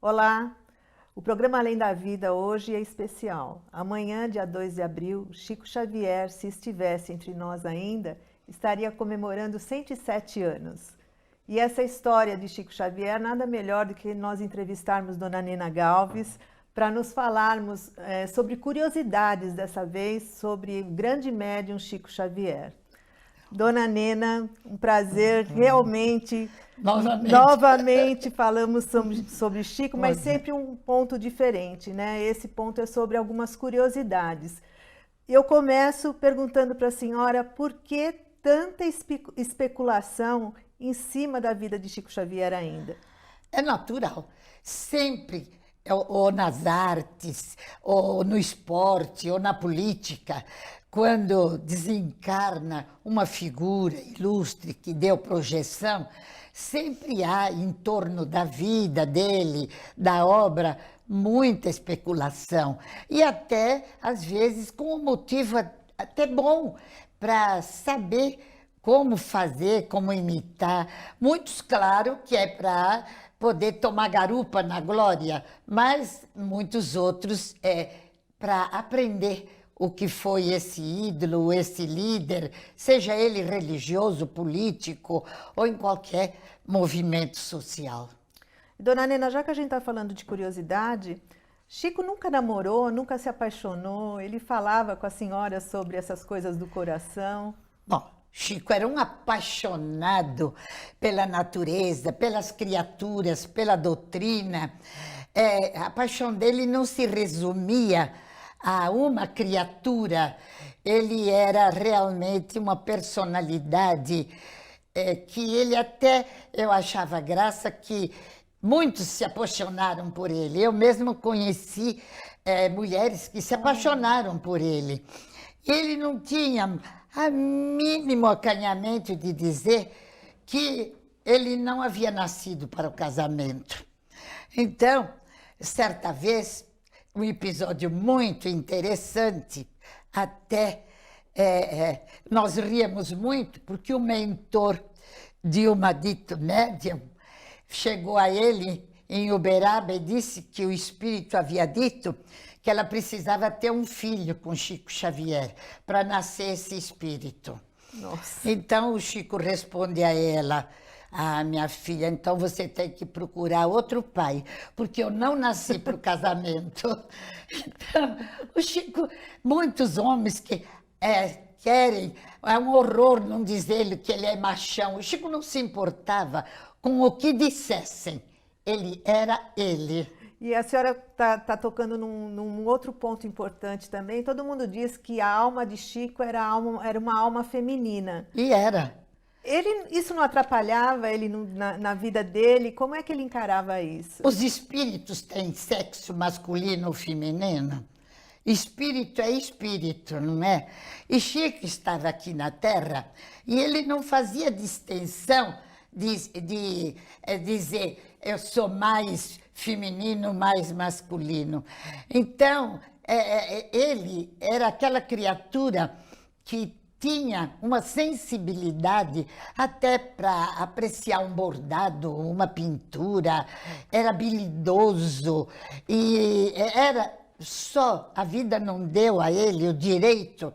Olá! O programa Além da Vida hoje é especial. Amanhã, dia 2 de abril, Chico Xavier, se estivesse entre nós ainda, estaria comemorando 107 anos. E essa história de Chico Xavier, nada melhor do que nós entrevistarmos Dona Nena Galves para nos falarmos sobre curiosidades dessa vez sobre o grande médium Chico Xavier. Dona Nena, um prazer realmente. Novamente falamos sobre Chico, mas sempre um ponto diferente, né? Esse ponto é sobre algumas curiosidades. Eu começo perguntando para a senhora por que tanta especulação em cima da vida de Chico Xavier ainda? É natural. Sempre, ou nas artes, ou no esporte, ou na política, quando desencarna uma figura ilustre que deu projeção, sempre há em torno da vida dele, da obra, muita especulação. E até, às vezes, com um motivo até bom para saber como fazer, como imitar. Muitos, claro, que é para poder tomar garupa na glória, mas muitos outros é para aprender o que foi esse ídolo, esse líder, seja ele religioso, político ou em qualquer movimento social. Dona Nena, já que a gente está falando de curiosidade, Chico nunca namorou, nunca se apaixonou, ele falava com a senhora sobre essas coisas do coração. Bom, Chico era um apaixonado pela natureza, pelas criaturas, pela doutrina. A paixão dele não se resumia a uma criatura. Ele era realmente uma personalidade que ele até, eu achava graça que muitos se apaixonaram por ele. Eu mesmo conheci mulheres que se apaixonaram por ele. Ele não tinha a mínimo acanhamento de dizer que ele não havia nascido para o casamento. Então, certa vez, um episódio muito interessante, até nós ríamos muito, porque o mentor de uma dita médium chegou a ele em Uberaba e disse que o espírito havia dito que ela precisava ter um filho com Chico Xavier para nascer esse espírito. Nossa. Então o Chico responde a ela: ah, minha filha, então você tem que procurar outro pai, porque eu não nasci para o casamento. Então, o Chico, muitos homens que querem, é um horror não dizer que ele é machão. O Chico não se importava com o que dissessem, ele era ele. E a senhora está tocando num outro ponto importante também. Todo mundo diz que a alma de Chico era uma alma feminina. E era. Isso não atrapalhava ele na vida dele? Como é que ele encarava isso? Os espíritos têm sexo masculino ou feminino? Espírito é espírito, não é? E Chico estava aqui na Terra e ele não fazia distinção de dizer eu sou mais feminino, mais masculino. Então, ele era aquela criatura que tinha uma sensibilidade até para apreciar um bordado, uma pintura, era habilidoso e era só, a vida não deu a ele o direito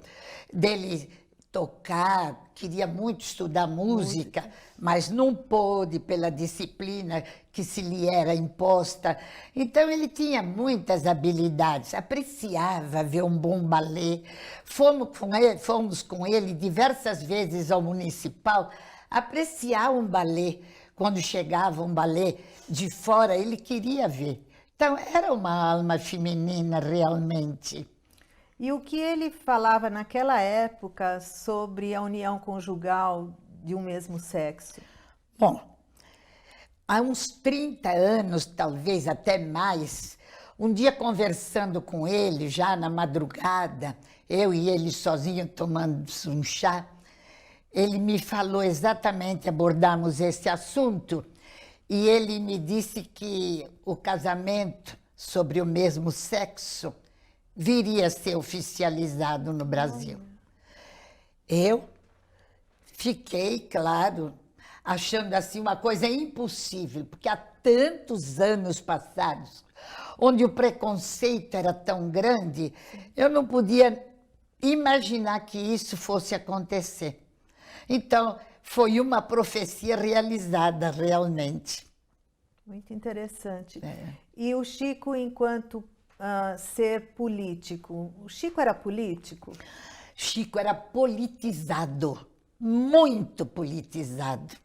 dele tocar, queria muito estudar música, mas não pôde pela disciplina que se lhe era imposta. Então ele tinha muitas habilidades, apreciava ver um bom balé. Fomos com ele diversas vezes ao municipal apreciar um balé. Quando chegava um balé de fora, ele queria ver. Então era uma alma feminina realmente. E o que ele falava naquela época sobre a união conjugal de um mesmo sexo? Bom, há uns 30 anos, talvez até mais, um dia conversando com ele, já na madrugada, eu e ele sozinho tomando um chá, ele me falou exatamente, abordamos esse assunto, e ele me disse que o casamento sobre o mesmo sexo viria a ser oficializado no Brasil. Eu fiquei, claro, achando assim uma coisa impossível, porque há tantos anos passados, onde o preconceito era tão grande, eu não podia imaginar que isso fosse acontecer. Então, foi uma profecia realizada realmente. Muito interessante. E o Chico, enquanto ser político, o Chico era político? Chico era politizado, muito politizado.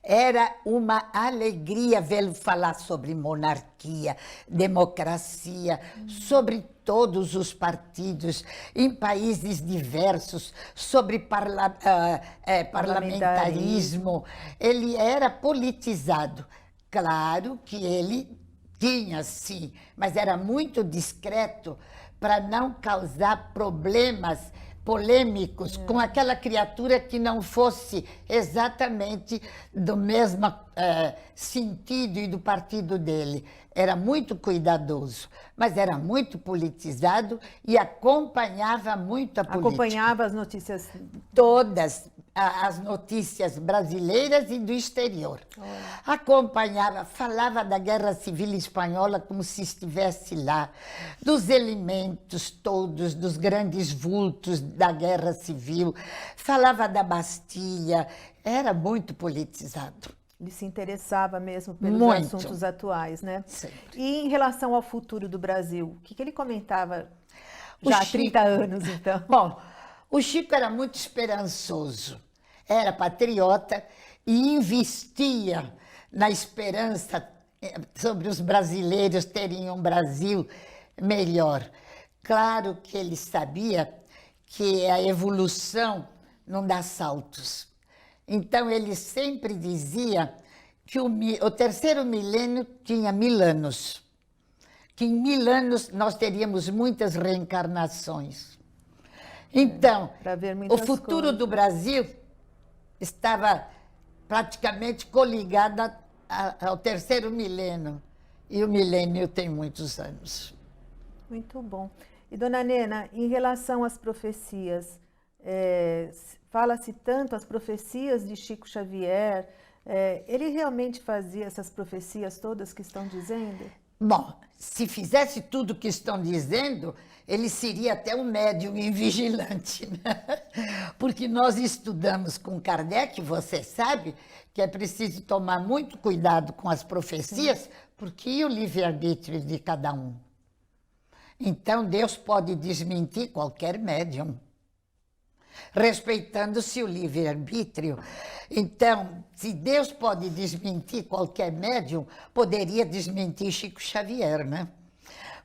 Era uma alegria vê-lo falar sobre monarquia, democracia, sobre todos os partidos, em países diversos, sobre parlamentarismo. Ele era politizado. Claro que ele tinha, sim, mas era muito discreto para não causar problemas polêmicos com aquela criatura que não fosse exatamente do mesmo sentido e do partido dele. Era muito cuidadoso, mas era muito politizado e acompanhava muito a política. Acompanhava as notícias? Todas as notícias brasileiras e do exterior. Acompanhava, falava da Guerra Civil Espanhola como se estivesse lá, dos elementos todos, dos grandes vultos da Guerra Civil, falava da Bastilha, era muito politizado. Ele se interessava mesmo pelos Muito. assuntos atuais, né? Sempre. E em relação ao futuro do Brasil, o que ele comentava já há 30 anos, então? Bom, o Chico era muito esperançoso, era patriota e investia na esperança sobre os brasileiros terem um Brasil melhor. Claro que ele sabia que a evolução não dá saltos. Então, ele sempre dizia que o terceiro milênio tinha 1000 anos, que em 1000 anos nós teríamos muitas reencarnações. Então, o futuro do Brasil estava praticamente coligado ao terceiro milênio, e o milênio tem muitos anos. Muito bom. E, dona Nena, em relação às profecias, fala-se tanto as profecias de Chico Xavier, ele realmente fazia essas profecias todas que estão dizendo? Bom, se fizesse tudo o que estão dizendo, ele seria até um médium invigilante, né? Porque nós estudamos com Kardec, você sabe, que é preciso tomar muito cuidado com as profecias, porque o livre-arbítrio de cada um. Então, Deus pode desmentir qualquer médium, respeitando-se o livre-arbítrio. Então, se Deus pode desmentir qualquer médium, poderia desmentir Chico Xavier, né?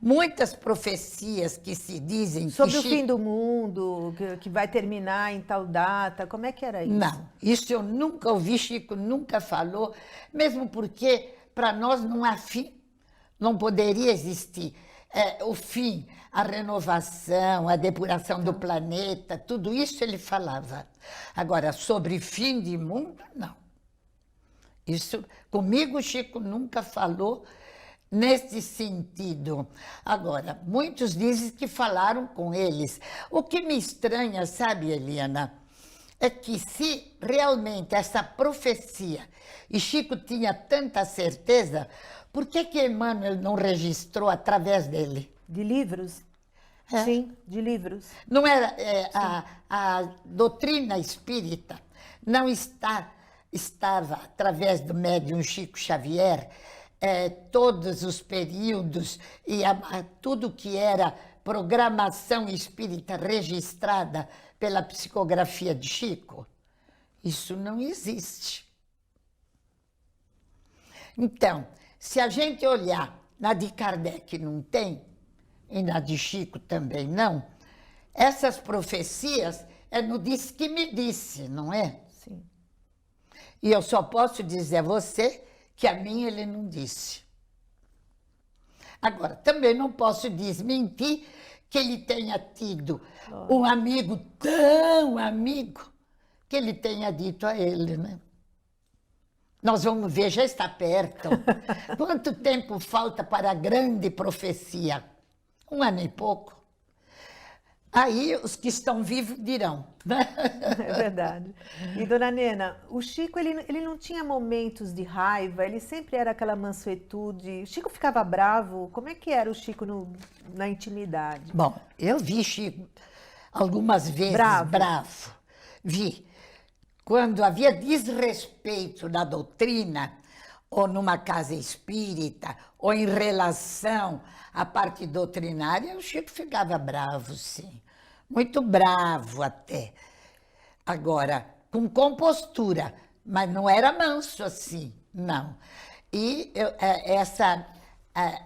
Muitas profecias que se dizem... Sobre o fim do mundo, que vai terminar em tal data, como é que era isso? Não, isso eu nunca ouvi, Chico nunca falou, mesmo porque para nós não há fim, não poderia existir. O fim, a renovação, a depuração do planeta, tudo isso ele falava. Agora, sobre fim de mundo, não. Isso, comigo, Chico nunca falou nesse sentido. Agora, muitos dizem que falaram com eles. O que me estranha, sabe, Eliana, é que se realmente essa profecia, e Chico tinha tanta certeza, por que Emmanuel não registrou através dele? De livros? Sim, de livros. Não era a doutrina espírita não estava através do médium Chico Xavier, todos os períodos e tudo que era programação espírita registrada pela psicografia de Chico? Isso não existe. Então, se a gente olhar na de Kardec não tem, e na de Chico também não, essas profecias no disse que me disse, não é? Sim. E eu só posso dizer a você que a mim ele não disse. Agora, também não posso desmentir que ele tenha tido um amigo tão amigo que ele tenha dito a ele, né? Nós vamos ver, já está perto. Quanto tempo falta para a grande profecia? 1 ano e pouco. Aí os que estão vivos dirão, né? É verdade. E, dona Nena, o Chico, ele não tinha momentos de raiva, ele sempre era aquela mansuetude. O Chico ficava bravo? Como é que era o Chico na intimidade? Bom, eu vi Chico algumas vezes Bravo. bravo. Vi. Quando havia desrespeito na doutrina, ou numa casa espírita, ou em relação à parte doutrinária, o Chico ficava bravo, sim. Muito bravo até. Agora, com compostura, mas não era manso assim, não. E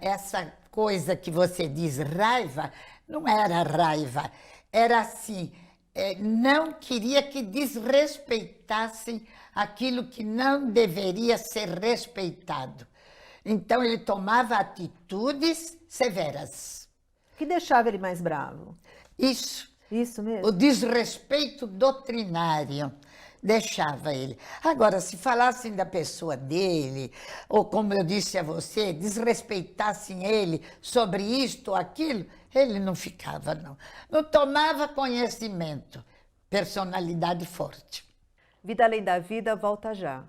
essa coisa que você diz, raiva, não era raiva, era assim, não queria que desrespeitassem aquilo que não deveria ser respeitado. Então, ele tomava atitudes severas. O que deixava ele mais bravo? Isso. Isso mesmo? O desrespeito doutrinário deixava ele. Agora, se falassem da pessoa dele, ou como eu disse a você, desrespeitassem ele sobre isto ou aquilo, ele não ficava, não. Não tomava conhecimento. Personalidade forte. Vida Além da Vida volta já.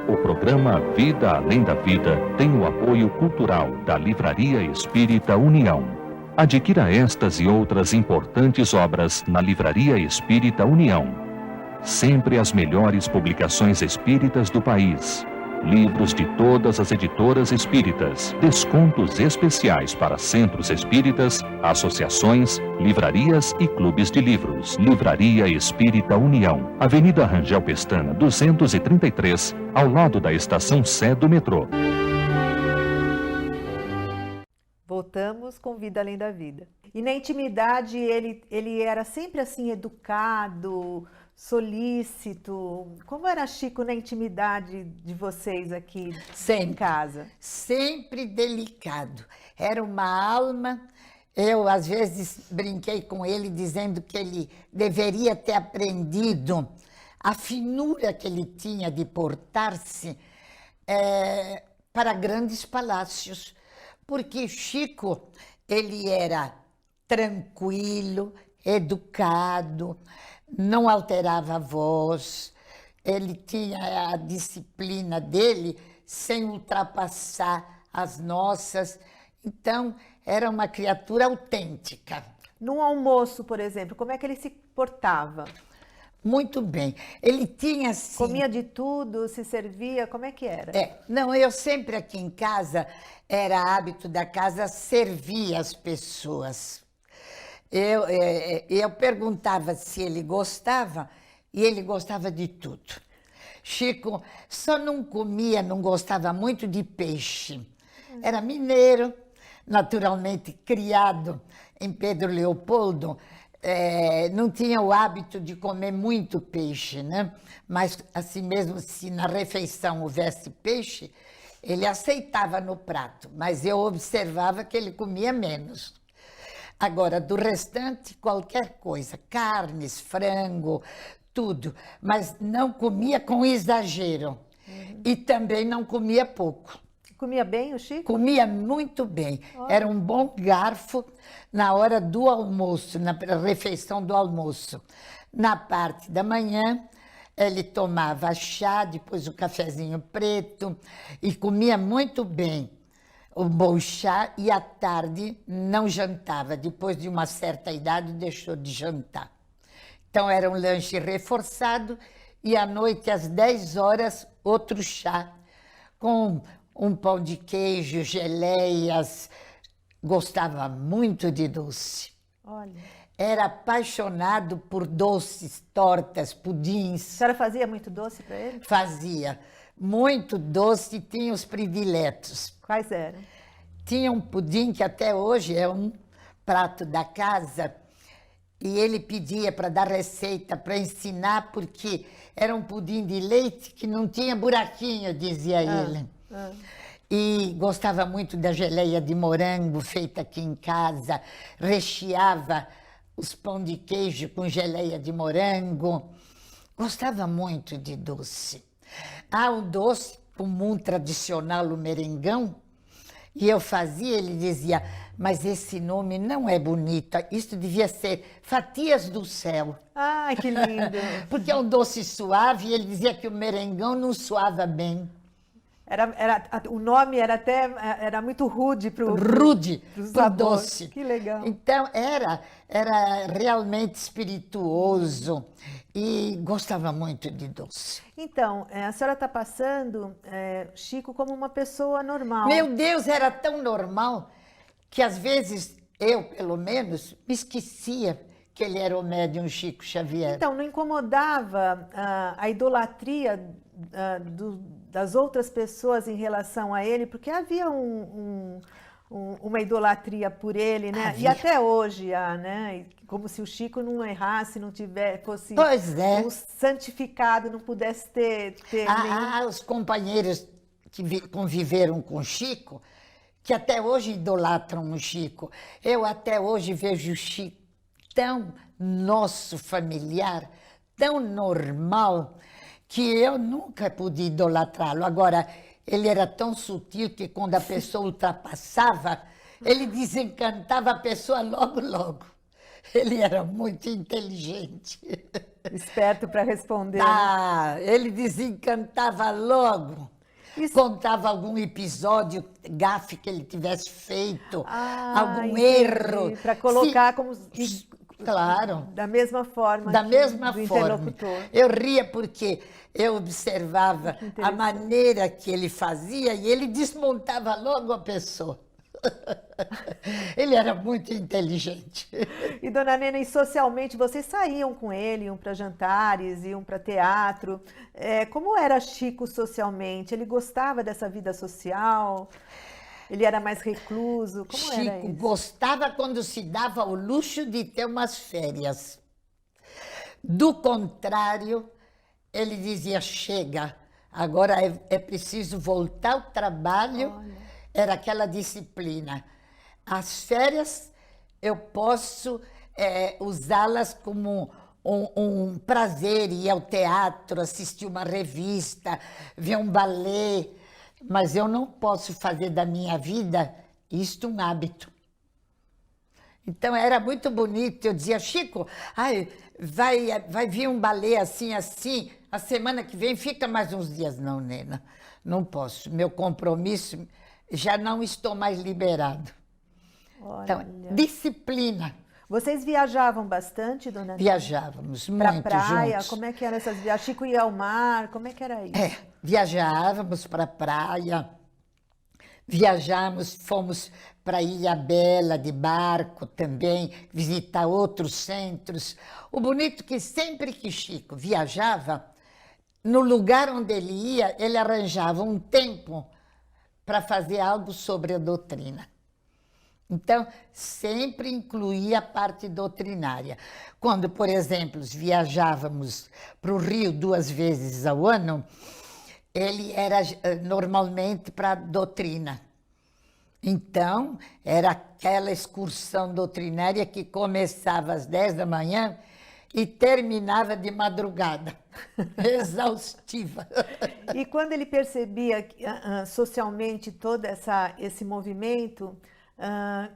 O programa Vida Além da Vida tem o apoio cultural da Livraria Espírita União. Adquira estas e outras importantes obras na Livraria Espírita União. Sempre as melhores publicações espíritas do país. Livros de todas as editoras espíritas. Descontos especiais para centros espíritas, associações, livrarias e clubes de livros. Livraria Espírita União. Avenida Rangel Pestana, 233, ao lado da Estação Sé do metrô. Voltamos com Vida Além da Vida. E na intimidade ele era sempre assim educado, solícito. Como era Chico na intimidade de vocês aqui em casa? Sempre delicado. Era uma alma. Eu, às vezes, brinquei com ele dizendo que ele deveria ter aprendido a finura que ele tinha de portar-se para grandes palácios. Porque Chico, ele era tranquilo, educado, não alterava a voz, ele tinha a disciplina dele sem ultrapassar as nossas. Então, era uma criatura autêntica. Num almoço, por exemplo, como é que ele se portava? Muito bem. Ele tinha assim... Comia de tudo, se servia, como é que era? Não, eu sempre aqui em casa, era hábito da casa servir as pessoas. Eu perguntava se ele gostava, e ele gostava de tudo. Chico só não gostava muito de peixe. Era mineiro, naturalmente criado em Pedro Leopoldo, não tinha o hábito de comer muito peixe, né? Mas assim mesmo, se na refeição houvesse peixe, ele aceitava no prato, mas eu observava que ele comia menos. Agora, do restante, qualquer coisa, carnes, frango, tudo, mas não comia com exagero. E também não comia pouco. Comia bem o Chico? Comia muito bem. Era um bom garfo na hora do almoço, na refeição do almoço. Na parte da manhã, ele tomava chá, depois o cafezinho preto, e comia muito bem o bom chá, e à tarde não jantava. Depois de uma certa idade, deixou de jantar. Então, era um lanche reforçado, e à noite, às 10 horas, outro chá, com um pão de queijo, geleias. Gostava muito de doce. Olha. Era apaixonado por doces, tortas, pudins. A senhora fazia muito doce para ele? Fazia muito doce e tinha os prediletos. Quais eram? Tinha um pudim que até hoje é um prato da casa, e ele pedia para dar receita, para ensinar, porque era um pudim de leite que não tinha buraquinho, dizia ele. E gostava muito da geleia de morango feita aqui em casa, recheava os pão de queijo com geleia de morango. Gostava muito de doce. O doce comum tradicional, o merengão, e eu fazia, ele dizia, mas esse nome não é bonito. Isso devia ser Fatias do Céu. Ai, que lindo! Porque é um doce suave e ele dizia que o merengão não suava bem. O nome era muito rude para o Rude pro sabor. doce. Que legal. Então era realmente espirituoso e gostava muito de doce. Então, a senhora está passando Chico como uma pessoa normal. Meu Deus, era tão normal que às vezes eu, pelo menos, me esquecia que ele era o médium Chico Xavier. Então, não incomodava a idolatria das outras pessoas em relação a ele, porque havia uma idolatria por ele, né? Havia. E até hoje há, né? Como se o Chico não errasse, não fosse Pois é. um santificado, não pudesse ter nenhum... Os companheiros que conviveram com o Chico, que até hoje idolatram o Chico. Eu até hoje vejo o Chico tão nosso familiar, tão normal, que eu nunca pude idolatrá-lo. Agora, ele era tão sutil que quando a pessoa ultrapassava, ele desencantava a pessoa logo, logo. Ele era muito inteligente. Esperto para responder. Ele desencantava logo. Contava algum episódio, gafe que ele tivesse feito, algum erro. Para colocar como... Claro. Da mesma forma. Da mesma do forma. Interlocutor. Eu ria porque eu observava a maneira que ele fazia e ele desmontava logo a pessoa. Ele era muito inteligente. E, dona Nena, e socialmente, vocês saíam com ele, iam para jantares, iam para teatro. Como era Chico socialmente? Ele gostava dessa vida social? Ele era mais recluso? Como era Chico isso? gostava quando se dava o luxo de ter umas férias. Do contrário, ele dizia, chega, agora é preciso voltar ao trabalho. Olha. Era aquela disciplina. As férias eu posso usá-las como um prazer, ir ao teatro, assistir uma revista, ver um balé, mas eu não posso fazer da minha vida isto um hábito. Então era muito bonito, eu dizia, Chico, vai vir um balé assim, assim, a semana que vem fica mais uns dias. Não, Nena, não posso, meu compromisso, já não estou mais liberado. Olha. Então, disciplina. Vocês viajavam bastante, dona Nena? Viajávamos Pra muito praia? juntos. Como é que eram essas viagens? Chico ia ao mar? Como é que era isso? Viajávamos para a praia, fomos para Ilha Bela de barco também, visitar outros centros. O bonito que sempre que Chico viajava, no lugar onde ele ia, ele arranjava um tempo para fazer algo sobre a doutrina. Então, sempre incluía a parte doutrinária. Quando, por exemplo, viajávamos para o Rio 2 vezes ao ano, ele era normalmente para a doutrina. Então, era aquela excursão doutrinária que começava às 10 da manhã e terminava de madrugada, exaustiva. E quando ele percebia socialmente todo esse movimento,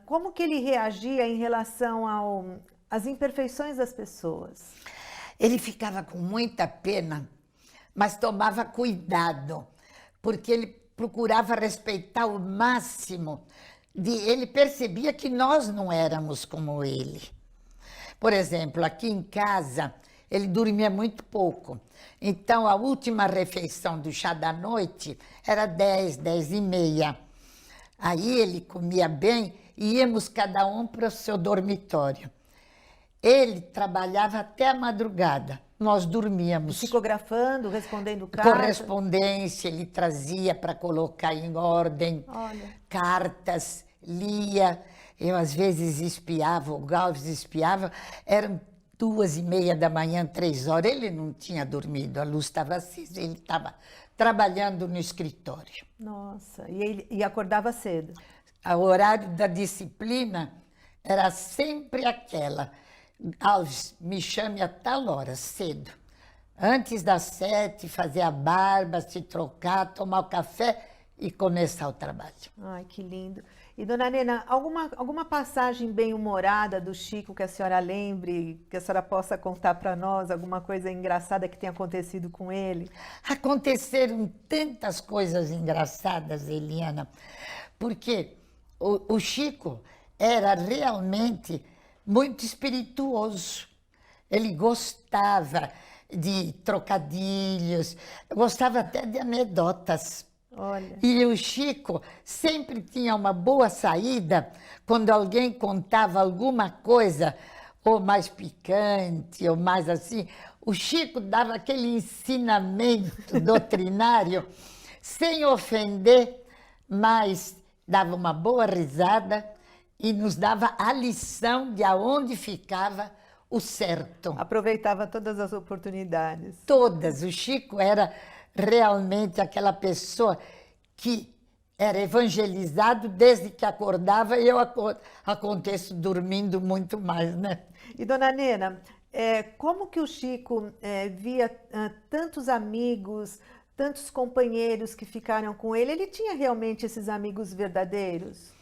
como que ele reagia em relação às imperfeições das pessoas? Ele ficava com muita pena, mas tomava cuidado, porque ele procurava respeitar o máximo. Ele percebia que nós não éramos como ele. Por exemplo, aqui em casa, ele dormia muito pouco. Então, a última refeição do chá da noite era 10, 10h30. Aí ele comia bem e íamos cada um para o seu dormitório. Ele trabalhava até a madrugada, nós dormíamos. Psicografando, respondendo cartas? Correspondência, ele trazia para colocar em ordem. Olha. Cartas, lia. Eu, às vezes, espiava, o Galves espiava. Eram 2h30 da manhã, 3h. Ele não tinha dormido, a luz estava acesa, ele estava trabalhando no escritório. Nossa, e acordava cedo? O horário da disciplina era sempre aquela. Alves, me chame a tal hora, cedo. Antes das 7, fazer a barba, se trocar, tomar o café e começar o trabalho. Ai, que lindo. E, dona Nena, alguma passagem bem-humorada do Chico que a senhora lembre, que a senhora possa contar para nós, alguma coisa engraçada que tenha acontecido com ele? Aconteceram tantas coisas engraçadas, Eliana, porque o Chico era realmente muito espirituoso. Ele gostava de trocadilhos, gostava até de anedotas. Olha, E o Chico sempre tinha uma boa saída quando alguém contava alguma coisa, ou mais picante, ou mais assim. O Chico dava aquele ensinamento doutrinário, sem ofender, mas dava uma boa risada e nos dava a lição de aonde ficava o certo. aproveitava todas as oportunidades. Todas. O Chico era realmente aquela pessoa que era evangelizado desde que acordava e eu aconteço dormindo muito mais, né? E, dona Nena, como que o Chico via tantos amigos, tantos companheiros que ficaram com ele? Ele tinha realmente esses amigos verdadeiros?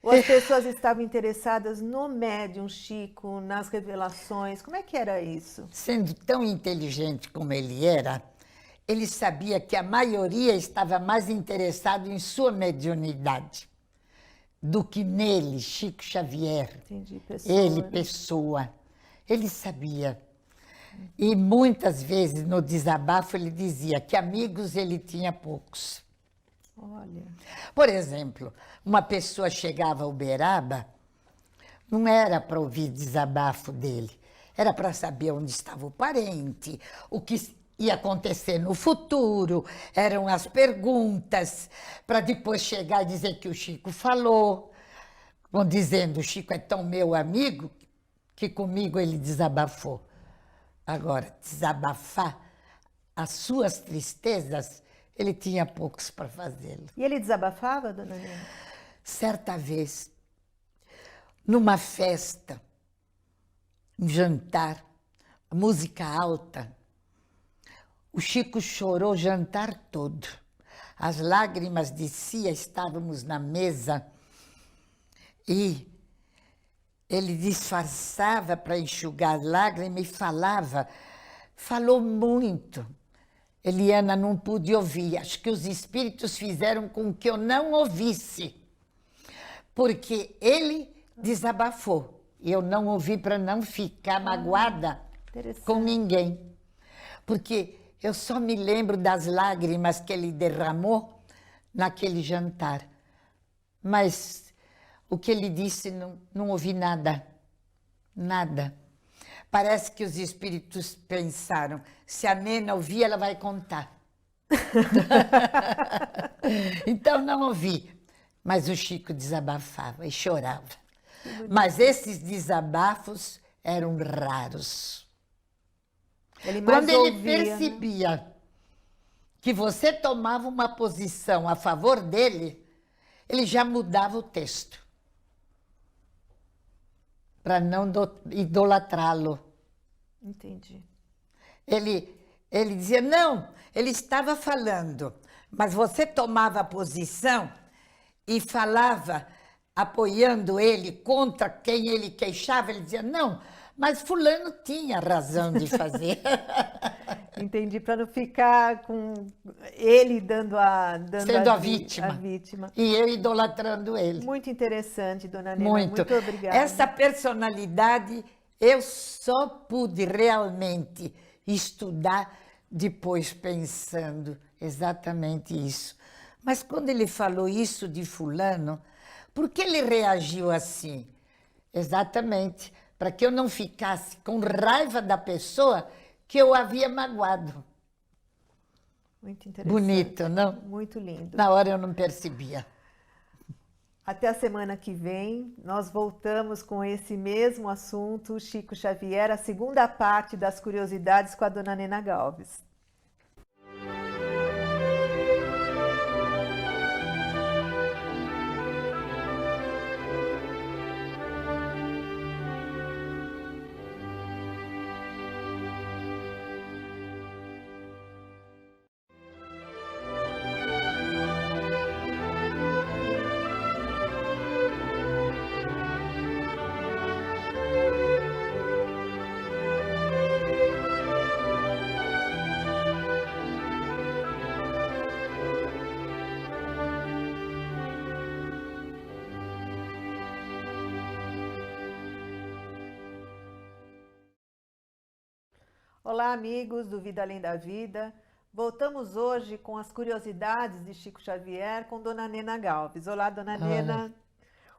Ou as pessoas estavam interessadas no médium Chico, nas revelações? Como é que era isso? Sendo tão inteligente como ele era, ele sabia que a maioria estava mais interessado em sua mediunidade do que nele, Chico Xavier. Entendi, pessoa. Ele, pessoa. Ele sabia. E muitas vezes no desabafo ele dizia que amigos ele tinha poucos. Olha, Por exemplo, uma pessoa chegava a Uberaba, não era para ouvir desabafo dele, era para saber onde estava o parente, o que ia acontecer no futuro, eram as perguntas, para depois chegar e dizer que o Chico falou. Vão dizendo, o Chico é tão meu amigo que comigo ele desabafou. Agora, desabafar as suas tristezas, ele tinha poucos para fazê-lo. e ele desabafava, dona Nena? Certa vez, numa festa, um jantar, música alta, o Chico chorou o jantar todo. As lágrimas desciam, estávamos na mesa e ele disfarçava para enxugar as lágrimas e falou muito. Eliana, não pude ouvir, acho que os espíritos fizeram com que eu não ouvisse, porque ele desabafou e eu não ouvi para não ficar magoada com ninguém, porque eu só me lembro das lágrimas que ele derramou naquele jantar, mas o que ele disse não ouvi nada, nada. Parece que os espíritos pensaram, se a Nena ouvir, ela vai contar. Então não ouvi, mas o Chico desabafava e chorava. Mas esses desabafos eram raros. Ele mais Quando ele ouvia, né? percebia que você tomava uma posição a favor dele, ele já mudava o texto para não idolatrá-lo. Entendi. Ele dizia, não, ele estava falando, mas você tomava posição e falava, apoiando ele contra quem ele queixava, ele dizia, não, mas fulano tinha razão de fazer. Entendi, para não ficar com ele Sendo a vítima. vítima. E eu idolatrando ele. Muito interessante, dona Nena. Muito. Muito obrigada. Essa personalidade eu só pude realmente estudar depois pensando exatamente isso. Mas quando ele falou isso de fulano, por que ele reagiu assim? Exatamente, para que eu não ficasse com raiva da pessoa que eu havia magoado. Muito interessante. Bonito, não? Muito lindo. Na hora eu não percebia. Até a semana que vem, nós voltamos com esse mesmo assunto, Chico Xavier, a segunda parte das curiosidades com a dona Nena Galves. Olá, amigos do Vida Além da Vida. Voltamos hoje com as curiosidades de Chico Xavier com Dona Nena Galves. Olá, Dona Nena.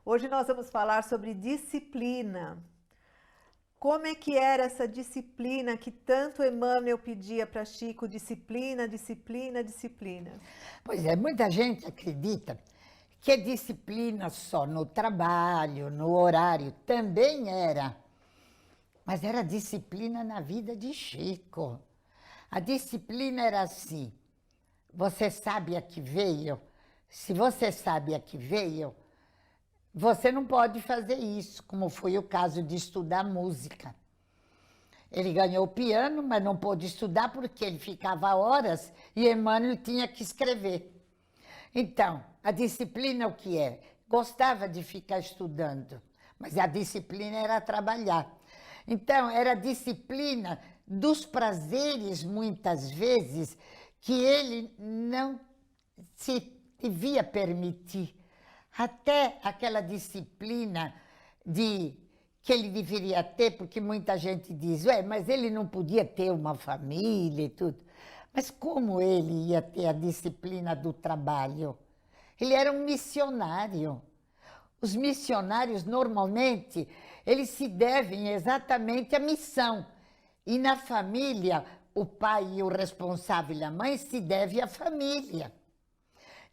Hoje nós vamos falar sobre disciplina. Como é que era essa disciplina que tanto Emmanuel pedia para Chico? Disciplina, disciplina, disciplina. Pois é, muita gente acredita que a disciplina só no trabalho, no horário, também era. Mas era disciplina na vida de Chico. A disciplina era assim, você sabe a que veio? Se você sabe a que veio, você não pode fazer isso, como foi o caso de estudar música. Ele ganhou o piano, mas não pôde estudar porque ele ficava horas e Emmanuel tinha que escrever. Então, a disciplina o que é? Gostava de ficar estudando, mas a disciplina era trabalhar. Então, era a disciplina dos prazeres, muitas vezes, que ele não se devia permitir. Até aquela disciplina que ele deveria ter, porque muita gente diz, mas ele não podia ter uma família e tudo. Mas como ele ia ter a disciplina do trabalho? Ele era um missionário. Os missionários, normalmente, eles se devem exatamente à missão. E na família, o pai e o responsável e a mãe se devem à família.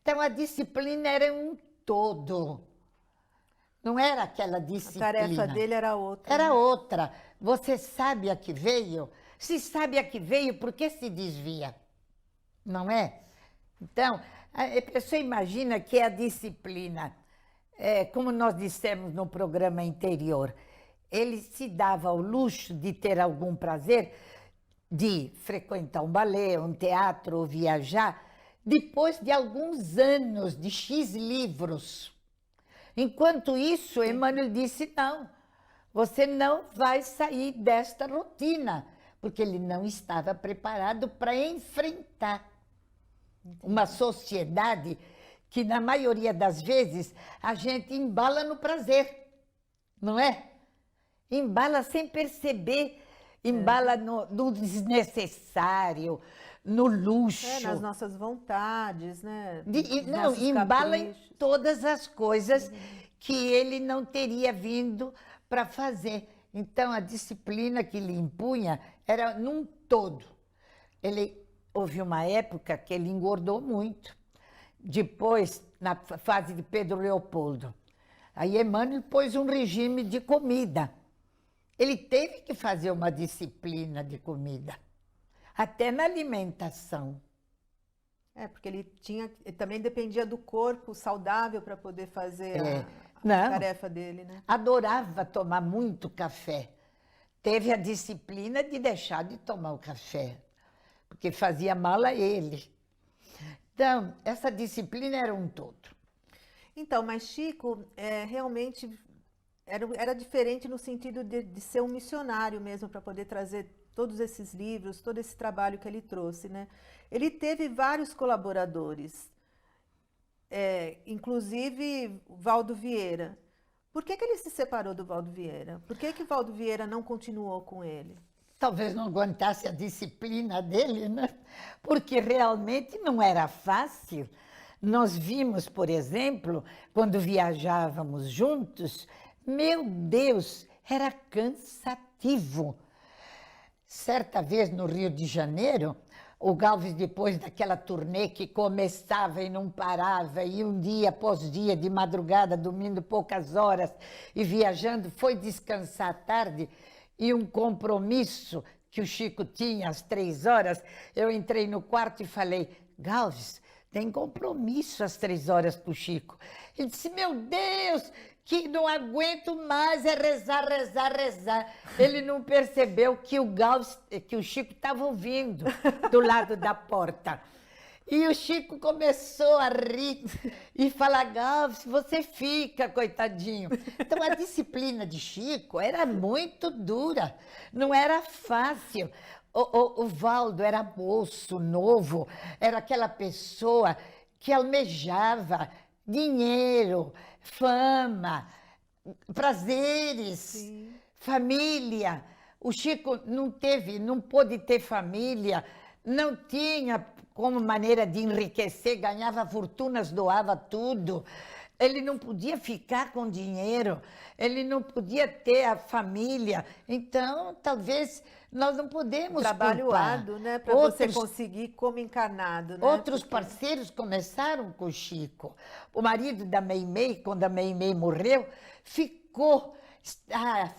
Então, a disciplina era um todo. Não era aquela disciplina. A tarefa dele era outra. Era outra. Você sabe a que veio? Se sabe a que veio, por que se desvia? Não é? Então, a pessoa imagina que a disciplina, como nós dissemos no programa anterior, ele se dava ao luxo de ter algum prazer, de frequentar um balé, um teatro ou viajar, depois de alguns anos, de X livros. Enquanto isso, Emmanuel disse, não, você não vai sair desta rotina, porque ele não estava preparado para enfrentar uma sociedade que, na maioria das vezes, a gente embala no prazer, não é? Embala sem perceber, embala no desnecessário, no luxo. Nas nossas vontades, né? Não, embala em todas as coisas que ele não teria vindo para fazer. Então, a disciplina que lhe impunha era num todo. Houve uma época que ele engordou muito. Depois, na fase de Pedro Leopoldo, aí Emmanuel pôs um regime de comida. Ele teve que fazer uma disciplina de comida, até na alimentação. Porque ele também dependia do corpo saudável para poder fazer a tarefa dele, né? Adorava tomar muito café. Teve a disciplina de deixar de tomar o café, porque fazia mal a ele. Então, essa disciplina era um todo. Então, mas Chico realmente era diferente no sentido de ser um missionário mesmo, para poder trazer todos esses livros, todo esse trabalho que ele trouxe, né? Ele teve vários colaboradores, inclusive Valdo Vieira. Por que ele se separou do Valdo Vieira? Por que Valdo Vieira não continuou com ele? Talvez não aguentasse a disciplina dele, né? Porque realmente não era fácil. Nós vimos, por exemplo, quando viajávamos juntos, meu Deus, era cansativo. Certa vez no Rio de Janeiro, o Galves, depois daquela turnê que começava e não parava, e um dia após dia, de madrugada, dormindo poucas horas e viajando, foi descansar à tarde, e um compromisso que o Chico tinha às 3h, eu entrei no quarto e falei, Galves, tem compromisso às 3h com o Chico. Ele disse, meu Deus, que não aguento mais, é rezar, rezar, rezar. Ele não percebeu que o Chico estava ouvindo do lado da porta. E o Chico começou a rir e falar, Galves, você fica, coitadinho. Então, a disciplina de Chico era muito dura, não era fácil. O Valdo era moço, novo, era aquela pessoa que almejava dinheiro, fama, prazeres, família. O Chico não pôde ter família, não tinha como maneira de enriquecer, ganhava fortunas, doava tudo. Ele não podia ficar com dinheiro, ele não podia ter a família. Então, talvez nós não podemos Trabalho culpar. árduo, né? Para você conseguir como encarnado, né? Outros parceiros começaram com o Chico. O marido da Meimei, quando a Meimei morreu, ficou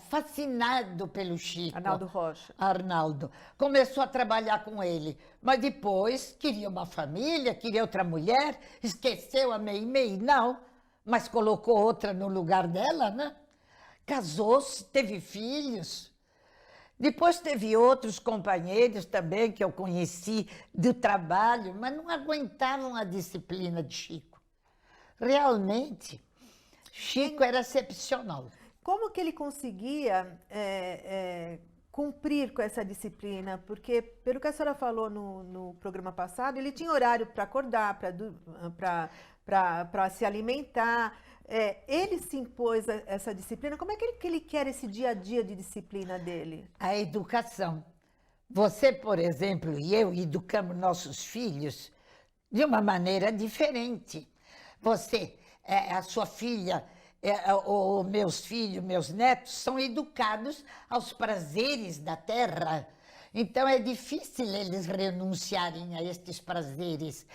fascinado pelo Chico. Arnaldo Rocha. Arnaldo. Começou a trabalhar com ele, mas depois queria uma família, queria outra mulher, esqueceu a Meimei? Não, mas colocou outra no lugar dela, né? Casou-se, teve filhos. Depois teve outros companheiros também que eu conheci do trabalho, mas não aguentavam a disciplina de Chico. Realmente, Chico era excepcional. Como que ele conseguia cumprir com essa disciplina? Porque, pelo que a senhora falou no programa passado, ele tinha horário para acordar, para se alimentar. Ele se impôs essa disciplina. Como é que ele quer esse dia a dia de disciplina dele? A educação. Você, por exemplo, e eu educamos nossos filhos de uma maneira diferente. Você, a sua filha, os meus filhos, meus netos, são educados aos prazeres da terra. Então é difícil eles renunciarem a estes prazeres.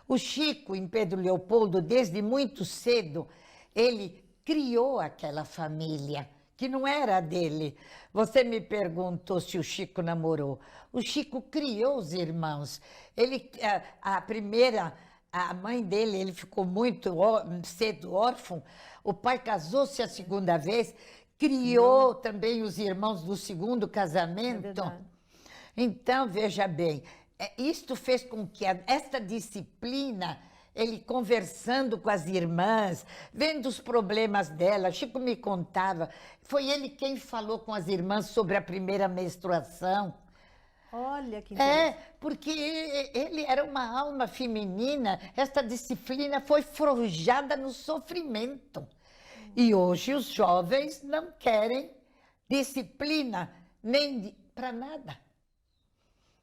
O Chico, em Pedro Leopoldo, desde muito cedo, ele criou aquela família, que não era dele. Você me perguntou se o Chico namorou. O Chico criou os irmãos. A mãe dele, ele ficou muito cedo órfão. O pai casou-se a segunda vez, criou também os irmãos do segundo casamento. Então, veja bem, isto fez com que esta disciplina, ele conversando com as irmãs, vendo os problemas dela, Chico me contava, foi ele quem falou com as irmãs sobre a primeira menstruação. Olha que interessante. Porque ele era uma alma feminina, esta disciplina foi forjada no sofrimento. E hoje os jovens não querem disciplina nem para nada.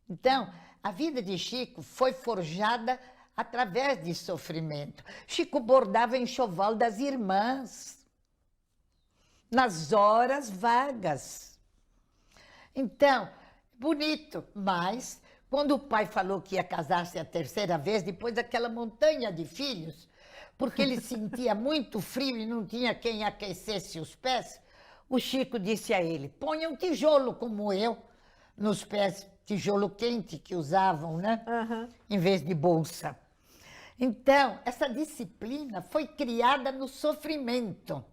Então, a vida de Chico foi forjada através de sofrimento. Chico bordava enxoval das irmãs, nas horas vagas. Então, bonito, mas quando o pai falou que ia casar-se a terceira vez, depois daquela montanha de filhos, porque ele sentia muito frio e não tinha quem aquecesse os pés, o Chico disse a ele, ponha um tijolo como eu nos pés, tijolo quente que usavam, né? Em vez de bolsa. Então, essa disciplina foi criada no sofrimento.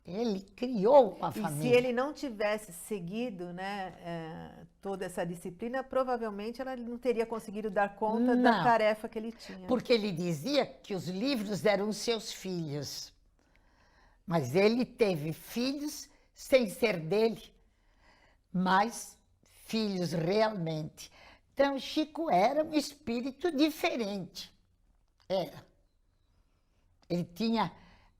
Ele criou uma família. E se ele não tivesse seguido, né, toda essa disciplina, provavelmente ela não teria conseguido dar conta da tarefa que ele tinha. Porque ele dizia que os livros eram seus filhos. Mas ele teve filhos sem ser dele, mas filhos realmente. Então, Chico era um espírito diferente. Era. Ele tinha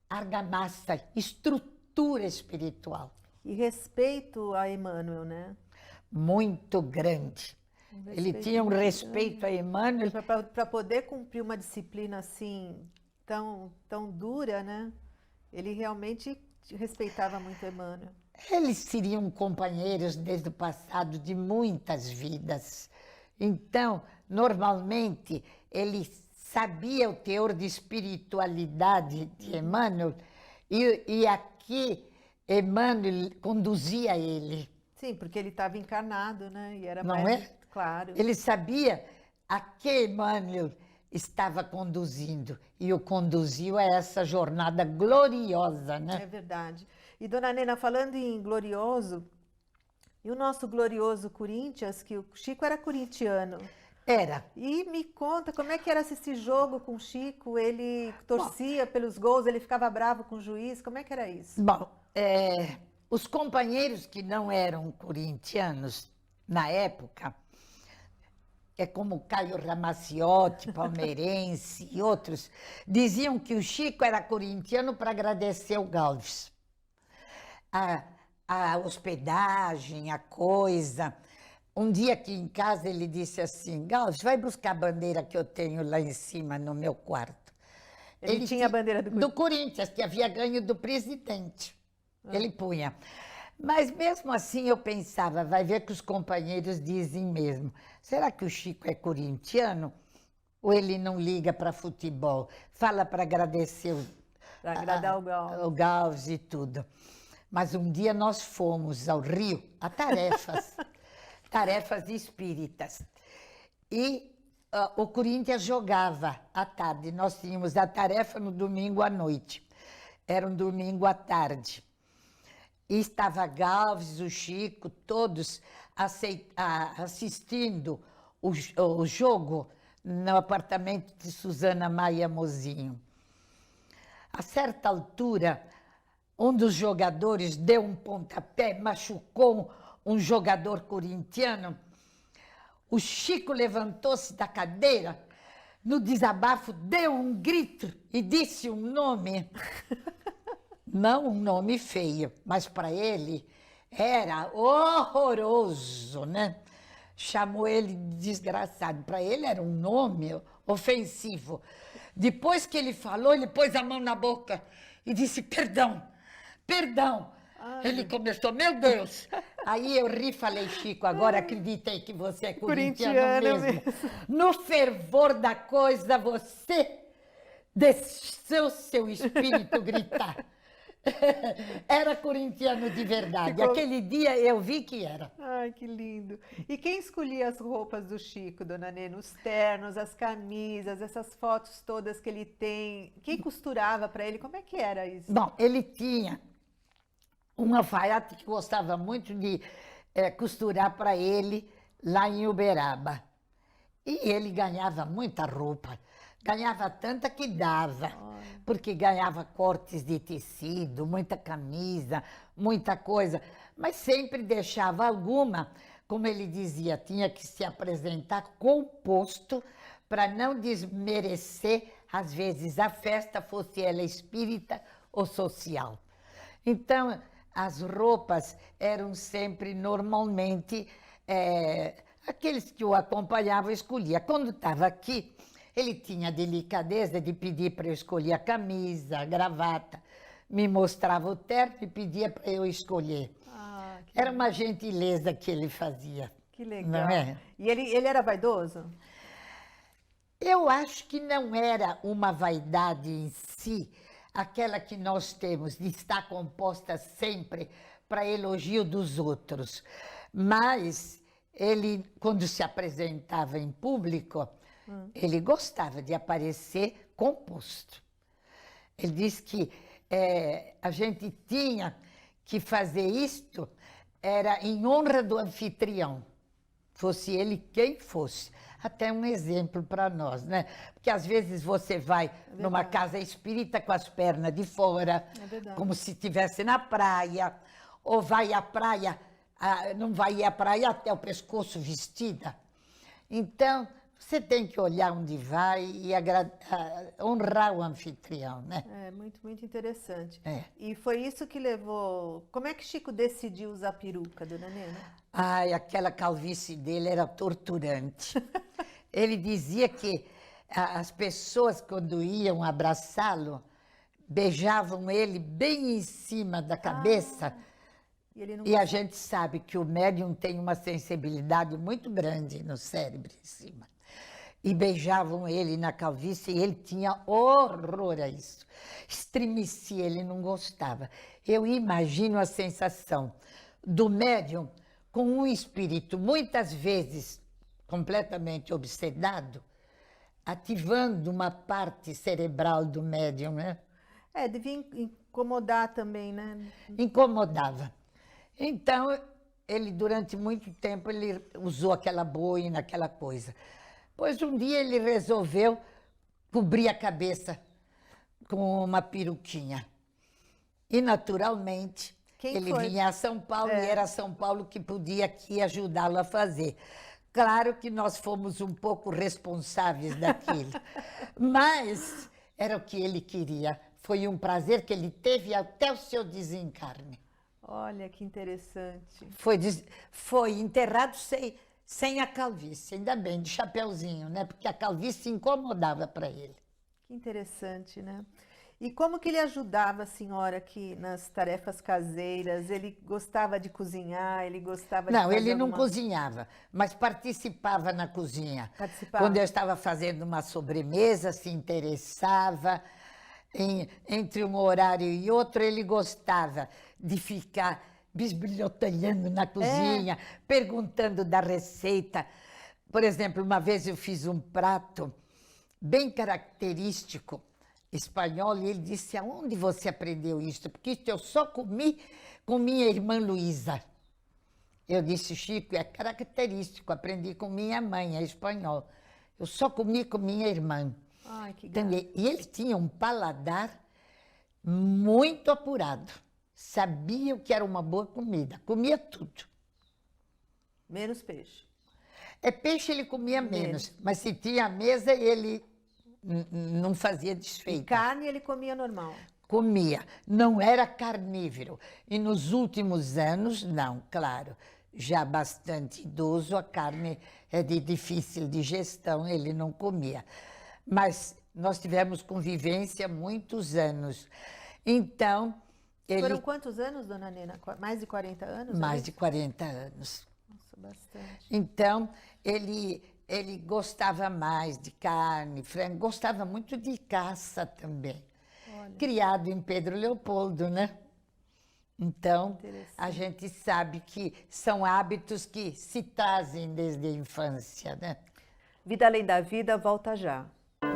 argamassa, estrutura espiritual. E respeito a Emmanuel, né? Muito grande. Ele tinha um respeito a Emmanuel. Para poder cumprir uma disciplina assim, tão dura, né? Ele realmente respeitava muito Emmanuel. Eles seriam companheiros desde o passado de muitas vidas. Então, normalmente, ele sabia o teor de espiritualidade de Emmanuel e aqui Emmanuel conduzia ele. Sim, porque ele estava encarnado, né? E era não mais, é? Claro. Ele sabia a que Emmanuel estava conduzindo e o conduziu a essa jornada gloriosa, né? É verdade. E, dona Nena, falando em glorioso, e o nosso glorioso Corinthians, que o Chico era corintiano. Era. E me conta, como é que era esse jogo com o Chico? Ele torcia pelos gols, ele ficava bravo com o juiz, como é que era isso? Bom, os companheiros que não eram corintianos na época, como Caio Ramaciotti, palmeirense e outros, diziam que o Chico era corintiano para agradecer o Galves. a hospedagem, a coisa. Um dia aqui em casa ele disse assim, Gauss, vai buscar a bandeira que eu tenho lá em cima no meu quarto. Ele tinha a bandeira do Corinthians? Do Corinthians, que havia ganho do presidente. Ele punha. Mas mesmo assim eu pensava, vai ver que os companheiros dizem mesmo, será que o Chico é corintiano? Ou ele não liga para futebol? Fala para agradecer Para agradar o Gauss e tudo. Mas um dia nós fomos ao Rio, a tarefas, tarefas espíritas. E o Corinthians jogava à tarde. Nós tínhamos a tarefa no domingo à noite. Era um domingo à tarde. E estava Gauss, o Chico, todos assistindo o jogo no apartamento de Susana Maia Mozinho. A certa altura, um dos jogadores deu um pontapé, machucou um jogador corintiano. O Chico levantou-se da cadeira, no desabafo deu um grito e disse um nome. Não um nome feio, mas para ele era horroroso, né? Chamou ele de desgraçado. Para ele era um nome ofensivo. Depois que ele falou, ele pôs a mão na boca e disse, perdão, perdão. Ai. Ele começou, meu Deus. Aí eu ri e falei, Chico, agora acreditei que você é corintiano mesmo. No fervor da coisa, você deixou seu espírito gritar. Era corintiano de verdade. Aquele dia eu vi que era. Ai, que lindo. E quem escolhia as roupas do Chico, dona Nena? Os ternos, as camisas, essas fotos todas que ele tem. Quem costurava para ele? Como é que era isso? Bom, ele tinha uma alfaiate que gostava muito de costurar para ele lá em Uberaba. E ele ganhava muita roupa. Ganhava tanta que dava, porque ganhava cortes de tecido, muita camisa, muita coisa, mas sempre deixava alguma, como ele dizia, tinha que se apresentar composto para não desmerecer, às vezes, a festa, fosse ela espírita ou social. Então, as roupas eram sempre, normalmente, aqueles que o acompanhavam escolhia. Quando estava aqui, ele tinha a delicadeza de pedir para eu escolher a camisa, a gravata, me mostrava o terno e pedia para eu escolher. Era uma gentileza que ele fazia. Que legal. Não é? E ele era vaidoso? Eu acho que não era uma vaidade em si, aquela que nós temos, de estar composta sempre para elogio dos outros. Mas ele, quando se apresentava em público, ele gostava de aparecer composto. Ele disse que a gente tinha que fazer isto, era em honra do anfitrião, fosse ele quem fosse. Até um exemplo para nós, né? Porque às vezes você vai numa casa espírita com as pernas de fora, como se estivesse na praia, ou vai à praia, não vai ir à praia até o pescoço vestida. Então, você tem que olhar onde vai e honrar o anfitrião, né? É, muito, muito interessante. É. E foi isso que levou... Como é que Chico decidiu usar peruca, dona Nena? Ai, aquela calvície dele era torturante. Ele dizia que as pessoas, quando iam abraçá-lo, beijavam ele bem em cima da cabeça. E a gente sabe que o médium tem uma sensibilidade muito grande no cérebro em cima. E beijavam ele na calvície e ele tinha horror a isso. Estremecia, ele não gostava. Eu imagino a sensação do médium com um espírito, muitas vezes completamente obsedado, ativando uma parte cerebral do médium, né? Devia incomodar também, né? Incomodava. Então, ele durante muito tempo ele usou aquela boina, aquela coisa. Pois um dia ele resolveu cobrir a cabeça com uma peruquinha. E naturalmente, ele vinha a São Paulo e era São Paulo que podia aqui ajudá-lo a fazer. Claro que nós fomos um pouco responsáveis daquilo, mas era o que ele queria. Foi um prazer que ele teve até o seu desencarne. Olha que interessante. Foi enterrado sem a calvície, ainda bem, de chapeuzinho, né? Porque a calvície incomodava para ele. Que interessante, né? E como que ele ajudava a senhora aqui nas tarefas caseiras? Ele gostava de cozinhar? Ele gostava de Não, fazer ele não alguma... cozinhava, mas participava na cozinha. Participava? Quando eu estava fazendo uma sobremesa, se interessava. Entre um horário e outro, ele gostava de ficar bisbilhotalhando na cozinha, perguntando da receita. Por exemplo, uma vez eu fiz um prato bem característico espanhol e ele disse: aonde você aprendeu isso? Porque isso eu só comi com minha irmã Luísa. Eu disse: Chico, é característico, aprendi com minha mãe, é espanhol. Eu só comi com minha irmã. Ai, que Então, graça. e ele tinha um paladar muito apurado. Sabia o que era uma boa comida, comia tudo. Menos peixe. Peixe ele comia menos, mas se tinha a mesa, ele não fazia E desfeita. carne ele comia normal. Comia, não era carnívoro. E nos últimos anos, não, claro, já bastante idoso, a carne é de difícil digestão, ele não comia. Mas nós tivemos convivência muitos anos. Então, Foram quantos anos, dona Nena? Mais de 40 anos? mais é de isso? 40 anos. Nossa, bastante. Então, ele gostava mais de carne, frango, gostava muito de caça também. Olha. Criado em Pedro Leopoldo, né? Então, Interessante. a gente sabe que são hábitos que se trazem desde a infância, né? Vida Além da Vida volta já.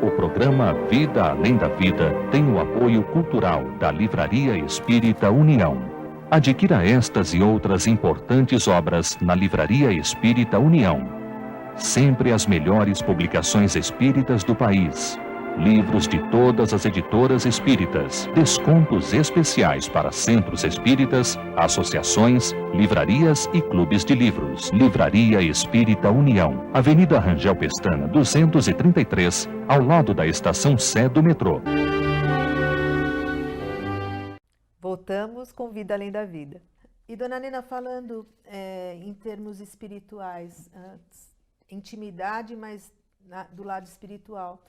O programa Vida Além da Vida tem o apoio cultural da Livraria Espírita União. Adquira estas e outras importantes obras na Livraria Espírita União. Sempre as melhores publicações espíritas do país. Livros de todas as editoras espíritas. Descontos especiais para centros espíritas, associações, livrarias e clubes de livros. Livraria Espírita União. Avenida Rangel Pestana, 233, ao lado da estação Sé do metrô. Voltamos com Vida Além da Vida. E dona Nena, falando em termos espirituais, intimidade, mas do lado espiritual.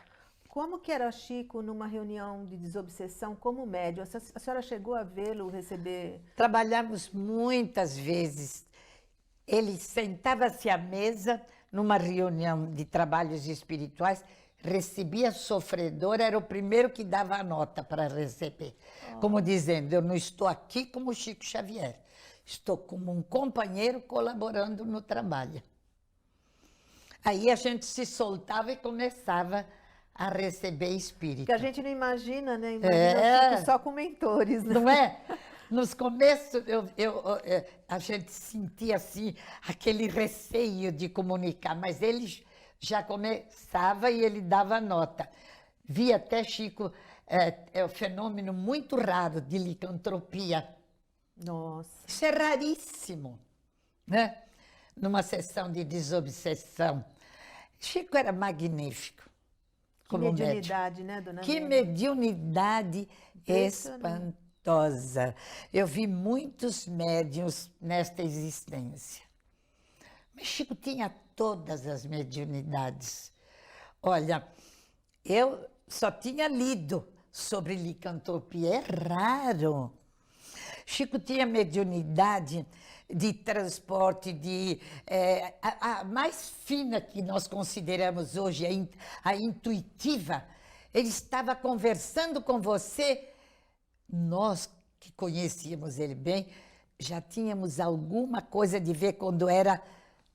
Como que era Chico numa reunião de desobsessão como médium? A senhora chegou a vê-lo, receber... Trabalhamos muitas vezes. Ele sentava-se à mesa numa reunião de trabalhos espirituais, recebia sofredor, era o primeiro que dava a nota para receber. Como dizendo, eu não estou aqui como Chico Xavier, estou como um companheiro colaborando no trabalho. Aí a gente se soltava e começava a receber espírito. Que a gente não imagina, né? Imagina Chico só com mentores, né? Não é? Nos começos, a gente sentia assim, aquele receio de comunicar, mas ele já começava e ele dava nota. Vi até, Chico, um fenômeno muito raro de licantropia. Nossa. Isso é raríssimo, né? Numa sessão de desobsessão. Chico era magnífico. Que mediunidade, né, dona Que Nena? mediunidade espantosa. Eu vi muitos médiuns nesta existência. Mas Chico tinha todas as mediunidades. Olha, eu só tinha lido sobre licantropia, é raro. Chico tinha mediunidade de transporte, a mais fina que nós consideramos hoje, a intuitiva. Ele estava conversando com você. Nós que conhecíamos ele bem, já tínhamos alguma coisa de ver quando era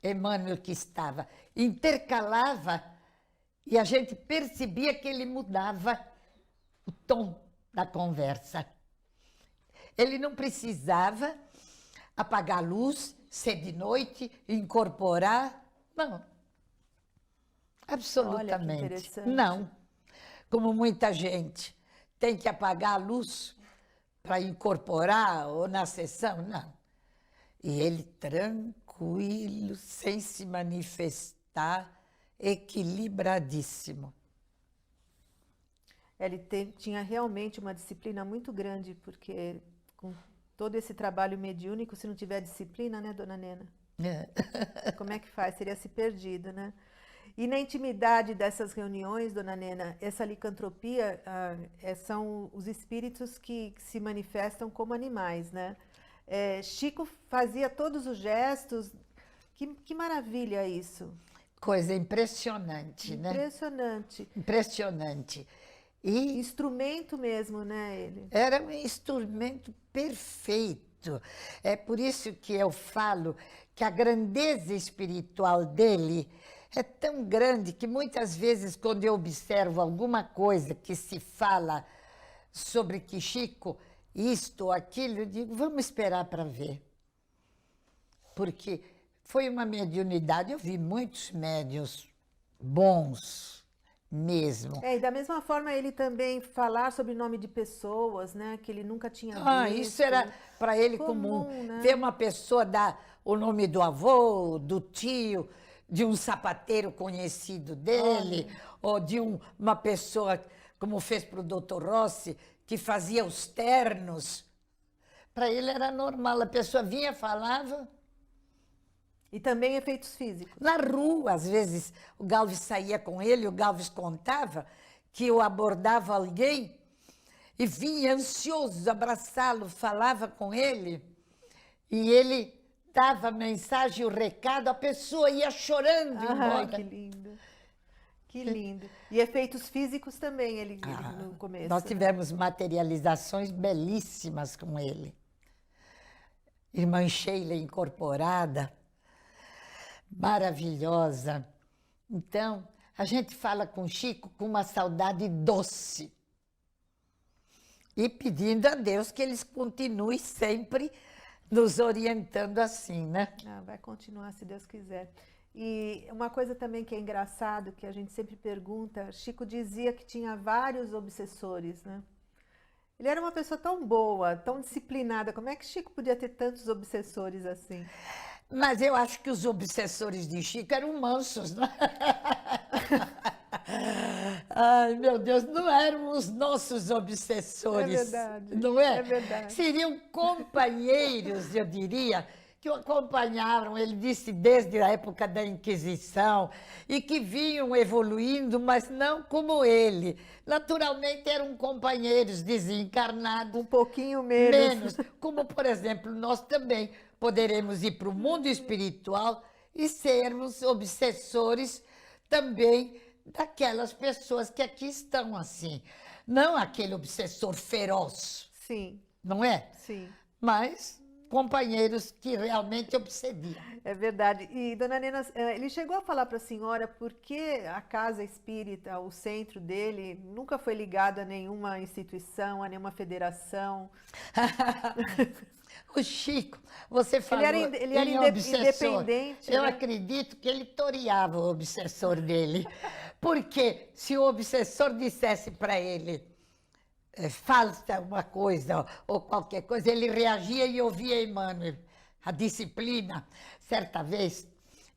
Emmanuel que estava. Intercalava e a gente percebia que ele mudava o tom da conversa. Ele não precisava apagar a luz, ser de noite, incorporar. Não. Absolutamente. Olha, que interessante. Não. Como muita gente tem que apagar a luz para incorporar ou na sessão, não. E ele tranquilo, sem se manifestar, equilibradíssimo. Ele tinha realmente uma disciplina muito grande, porque com todo esse trabalho mediúnico se não tiver disciplina, né, dona Nena? Como é que faz? Seria se perdido, né? E na intimidade dessas reuniões, dona Nena, essa licantropia são os espíritos que se manifestam como animais, né? Chico fazia todos os gestos. Que maravilha isso! Coisa impressionante, né? Impressionante. Impressionante. E instrumento mesmo, né, ele? Era um instrumento perfeito. É por isso que eu falo que a grandeza espiritual dele é tão grande que muitas vezes, quando eu observo alguma coisa que se fala sobre que Chico, isto ou aquilo, eu digo, vamos esperar para ver. Porque foi uma mediunidade, eu vi muitos médiuns bons mesmo. E da mesma forma ele também falar sobre nome de pessoas, né, que ele nunca tinha visto. Isso era para ele comum, né? Ver uma pessoa dar o nome do avô, do tio, de um sapateiro conhecido dele, ou de uma pessoa, como fez para o Dr. Rossi, que fazia os ternos. Para ele era normal, a pessoa vinha, falava. E também efeitos físicos. Na rua, às vezes, o Galves saía com ele, o Galves contava que eu abordava alguém e vinha ansioso abraçá-lo, falava com ele, e ele dava a mensagem, o recado, a pessoa ia chorando embora. Que lindo. Que lindo. E efeitos físicos também, ele no começo. Nós tivemos materializações belíssimas com ele. Irmã Sheila incorporada, maravilhosa. Então, a gente fala com Chico com uma saudade doce. E pedindo a Deus que eles continuem sempre nos orientando assim, né? Vai continuar, se Deus quiser. E uma coisa também que é engraçado, que a gente sempre pergunta, Chico dizia que tinha vários obsessores, né? Ele era uma pessoa tão boa, tão disciplinada, como é que Chico podia ter tantos obsessores assim? Mas eu acho que os obsessores de Chico eram mansos, né? Ai, meu Deus, não eram os nossos obsessores. É verdade. Não é? É verdade. Seriam companheiros, eu diria, que o acompanharam, ele disse, desde a época da Inquisição, e que vinham evoluindo, mas não como ele. Naturalmente eram companheiros desencarnados. Um pouquinho menos. Como, por exemplo, nós também poderemos ir para o mundo espiritual e sermos obsessores também daquelas pessoas que aqui estão assim. Não aquele obsessor feroz. Sim. Não é? Sim. Mas companheiros que realmente obsediam. É verdade. E, dona Nena, ele chegou a falar para a senhora por que a casa espírita, o centro dele, nunca foi ligado a nenhuma instituição, a nenhuma federação? O Chico, você falou ele era independente. Eu né? acredito que ele toreava o obsessor dele. Porque se o obsessor dissesse para ele, falta uma coisa ou qualquer coisa, ele reagia e ouvia Emmanuel. A disciplina. Certa vez,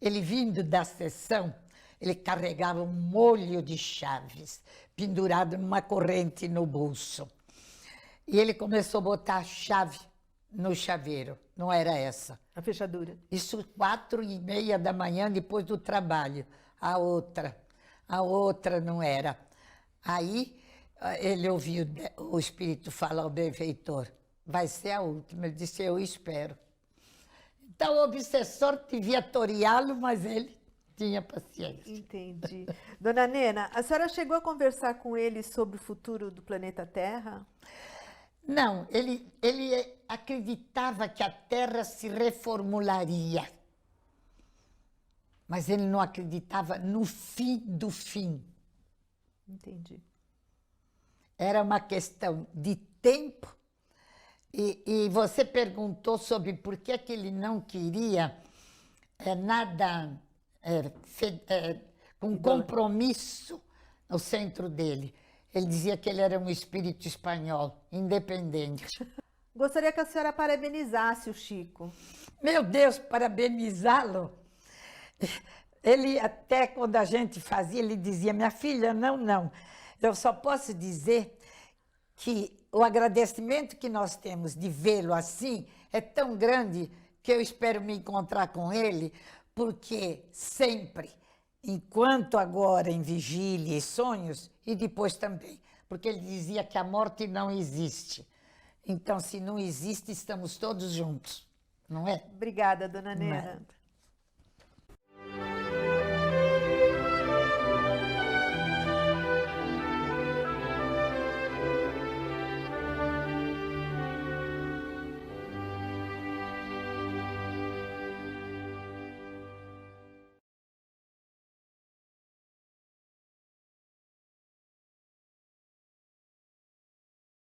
ele vindo da sessão, ele carregava um molho de chaves pendurado numa corrente no bolso. E ele começou a botar a chave no chaveiro. Não era essa. A fechadura. Isso 4h30 da manhã, depois do trabalho. A outra não era. Aí ele ouviu o Espírito falar ao benfeitor, vai ser a última. Ele disse, eu espero. Então o obsessor devia toreá-lo, mas ele tinha paciência. Entendi. Dona Nena, a senhora chegou a conversar com ele sobre o futuro do planeta Terra? Não, ele acreditava que a Terra se reformularia. Mas ele não acreditava no fim do fim. Entendi. Era uma questão de tempo. E você perguntou sobre por que ele não queria nada com compromisso no centro dele. Ele dizia que ele era um espírito espanhol, independente. Gostaria que a senhora parabenizasse o Chico. Meu Deus, parabenizá-lo. Ele até quando a gente fazia, ele dizia, minha filha, não. Eu só posso dizer que o agradecimento que nós temos de vê-lo assim é tão grande que eu espero me encontrar com ele, porque sempre, enquanto agora em vigília e sonhos, e depois também, porque ele dizia que a morte não existe. Então, se não existe, estamos todos juntos, não é? Obrigada, dona Nena. Nada.